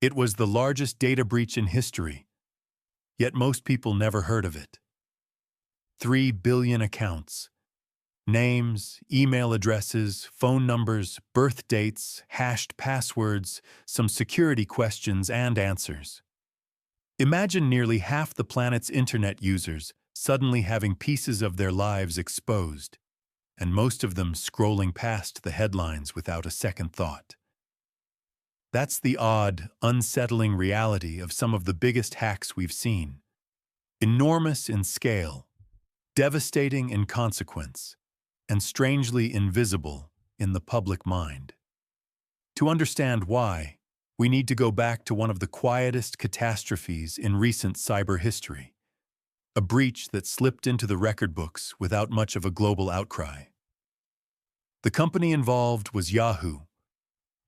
It was the largest data breach in history, yet most people never heard of it. 3 billion accounts. Names, email addresses, phone numbers, birth dates, hashed passwords, some security questions and answers. Imagine nearly half the planet's internet users suddenly having pieces of their lives exposed, and most of them scrolling past the headlines without a second thought. That's the odd, unsettling reality of some of the biggest hacks we've seen. Enormous in scale, devastating in consequence, and strangely invisible in the public mind. To understand why, we need to go back to one of the quietest catastrophes in recent cyber history, a breach that slipped into the record books without much of a global outcry. The company involved was Yahoo.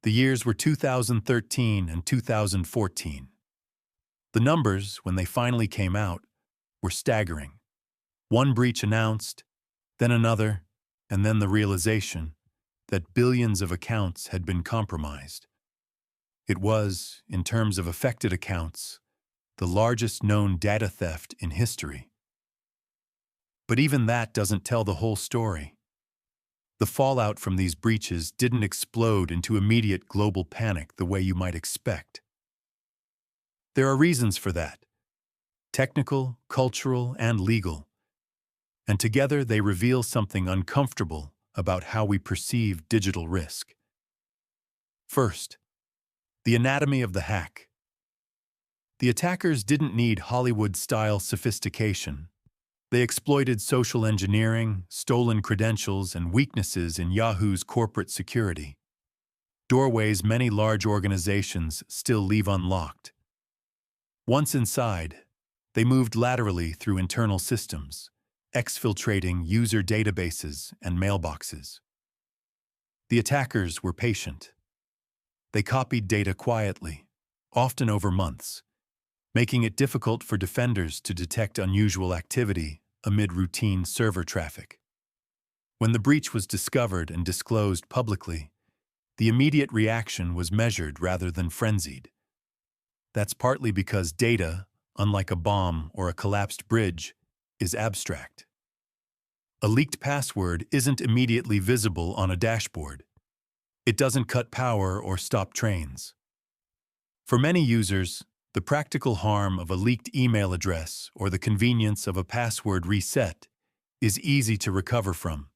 The years were 2013 and 2014. The numbers, when they finally came out, were staggering. One breach announced, then another, and then the realization that billions of accounts had been compromised. It was, in terms of affected accounts, the largest known data theft in history. But even that doesn't tell the whole story. The fallout from these breaches didn't explode into immediate global panic the way you might expect. There are reasons for that: technical, cultural, and legal. And together they reveal something uncomfortable about how we perceive digital risk. First, the anatomy of the hack. The attackers didn't need Hollywood-style sophistication. They exploited social engineering, stolen credentials, and weaknesses in Yahoo's corporate security. Doorways many large organizations still leave unlocked. Once inside, they moved laterally through internal systems, exfiltrating user databases and mailboxes. The attackers were patient. They copied data quietly, often over months, making it difficult for defenders to detect unusual activity amid routine server traffic. When the breach was discovered and disclosed publicly, the immediate reaction was measured rather than frenzied. That's partly because data, unlike a bomb or a collapsed bridge, is abstract. A leaked password isn't immediately visible on a dashboard. It doesn't cut power or stop trains. For many users, the practical harm of a leaked email address or the convenience of a password reset is easy to recover from.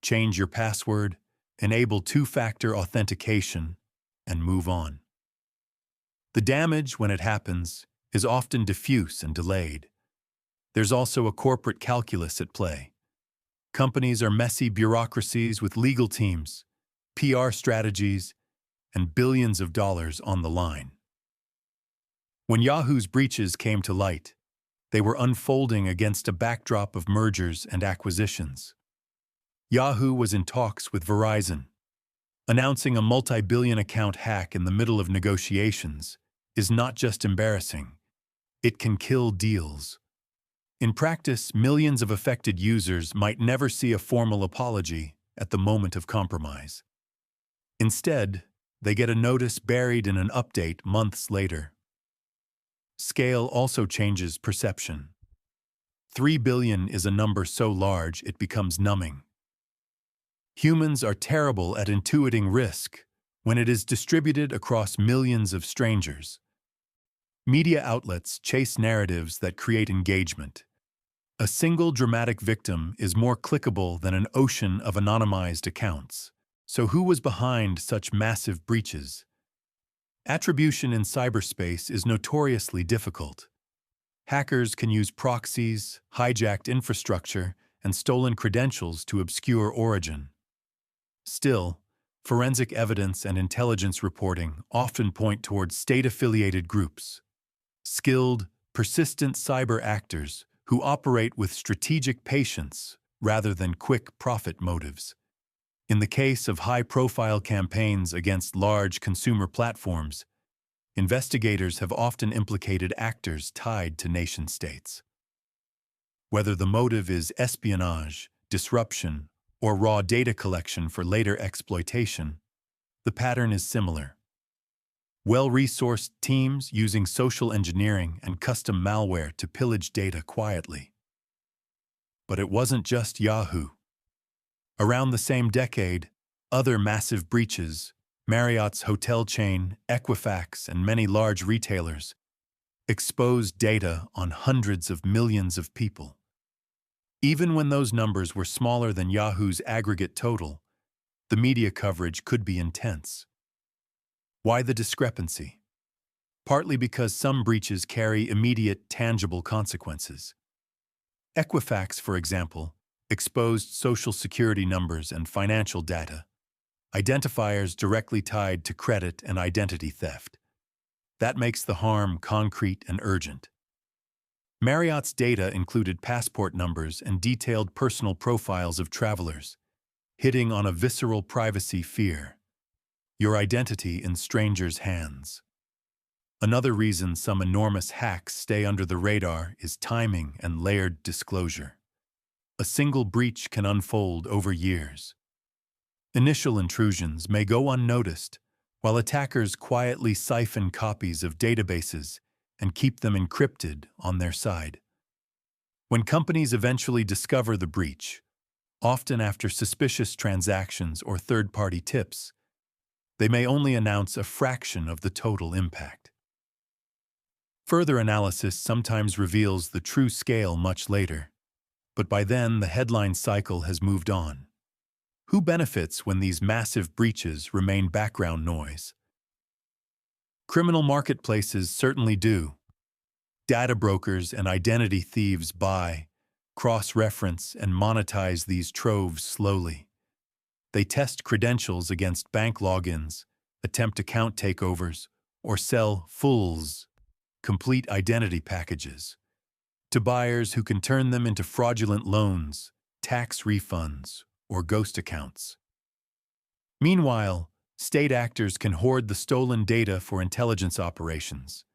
Change your password, enable two-factor authentication, and move on. The damage, when it happens, is often diffuse and delayed. There's also a corporate calculus at play. Companies are messy bureaucracies with legal teams, PR strategies, and billions of dollars on the line. When Yahoo's breaches came to light, they were unfolding against a backdrop of mergers and acquisitions. Yahoo was in talks with Verizon. Announcing a multi-billion account hack in the middle of negotiations is not just embarrassing, it can kill deals. In practice, millions of affected users might never see a formal apology at the moment of compromise. Instead, they get a notice buried in an update months later. Scale also changes perception. 3 billion is a number so large it becomes numbing. Humans are terrible at intuiting risk when it is distributed across millions of strangers. Media outlets chase narratives that create engagement. A single dramatic victim is more clickable than an ocean of anonymized accounts. So who was behind such massive breaches? Attribution in cyberspace is notoriously difficult. Hackers can use proxies, hijacked infrastructure, and stolen credentials to obscure origin. Still, forensic evidence and intelligence reporting often point towards state-affiliated groups, skilled, persistent cyber actors who operate with strategic patience rather than quick profit motives. In the case of high-profile campaigns against large consumer platforms, investigators have often implicated actors tied to nation-states. Whether the motive is espionage, disruption, or raw data collection for later exploitation, the pattern is similar. Well-resourced teams using social engineering and custom malware to pillage data quietly. But it wasn't just Yahoo. Around the same decade, other massive breaches, Marriott's hotel chain, Equifax, and many large retailers, exposed data on hundreds of millions of people. Even when those numbers were smaller than Yahoo's aggregate total, the media coverage could be intense. Why the discrepancy? Partly because some breaches carry immediate, tangible consequences. Equifax, for example, exposed Social Security numbers and financial data, identifiers directly tied to credit and identity theft. That makes the harm concrete and urgent. Marriott's data included passport numbers and detailed personal profiles of travelers, hitting on a visceral privacy fear. Your identity in strangers' hands. Another reason some enormous hacks stay under the radar is timing and layered disclosure. A single breach can unfold over years. Initial intrusions may go unnoticed, while attackers quietly siphon copies of databases and keep them encrypted on their side. When companies eventually discover the breach, often after suspicious transactions or third-party tips, they may only announce a fraction of the total impact. Further analysis sometimes reveals the true scale much later, but by then the headline cycle has moved on. Who benefits when these massive breaches remain background noise? Criminal marketplaces certainly do. Data brokers and identity thieves buy, cross-reference, and monetize these troves slowly. They test credentials against bank logins, attempt account takeovers, or sell fulls, complete identity packages, to buyers who can turn them into fraudulent loans, tax refunds, or ghost accounts. Meanwhile, state actors can hoard the stolen data for intelligence operations,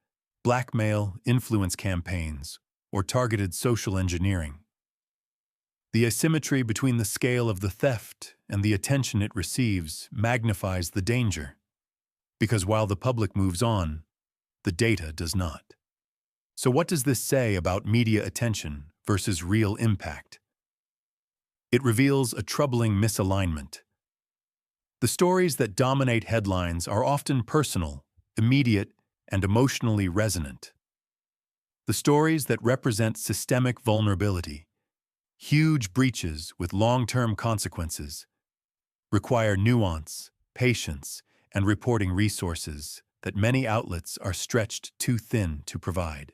blackmail, influence campaigns, or targeted social engineering. The asymmetry between the scale of the theft and the attention it receives magnifies the danger, because while the public moves on, the data does not. So what does this say about media attention versus real impact? It reveals a troubling misalignment. The stories that dominate headlines are often personal, immediate, and emotionally resonant. The stories that represent systemic vulnerability, huge breaches with long-term consequences, require nuance, patience, and reporting resources that many outlets are stretched too thin to provide.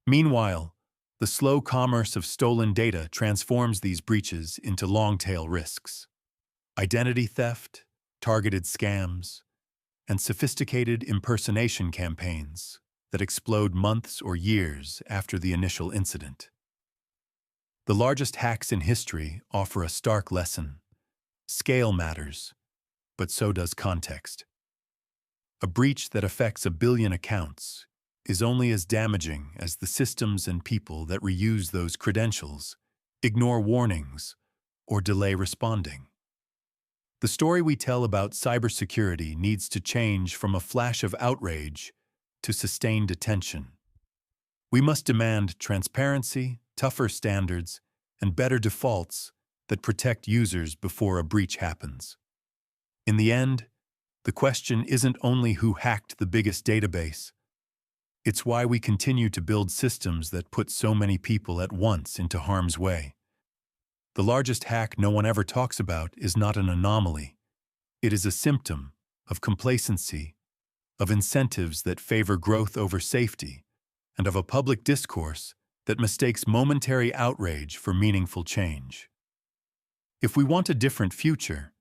Meanwhile, the slow commerce of stolen data transforms these breaches into long-tail risks. Identity theft, targeted scams, and sophisticated impersonation campaigns that explode months or years after the initial incident. The largest hacks in history offer a stark lesson. Scale matters, but so does context. A breach that affects 1 billion accounts is only as damaging as the systems and people that reuse those credentials, ignore warnings, or delay responding. The story we tell about cybersecurity needs to change from a flash of outrage to sustained attention. We must demand transparency, tougher standards, and better defaults that protect users before a breach happens. In the end, the question isn't only who hacked the biggest database. It's why we continue to build systems that put so many people at once into harm's way. The largest hack no one ever talks about is not an anomaly. It is a symptom of complacency, of incentives that favor growth over safety, and of a public discourse that mistakes momentary outrage for meaningful change. If we want a different future,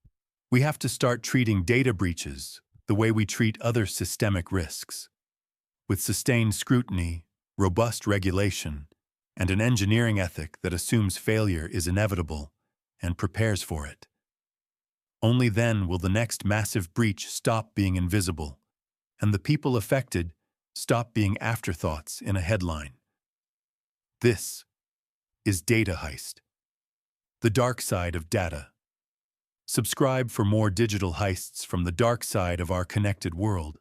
we have to start treating data breaches the way we treat other systemic risks, with sustained scrutiny, robust regulation, and an engineering ethic that assumes failure is inevitable and prepares for it. Only then will the next massive breach stop being invisible, and the people affected stop being afterthoughts in a headline. This is Data Heist, the dark side of data. Subscribe for more digital heists from the dark side of our connected world.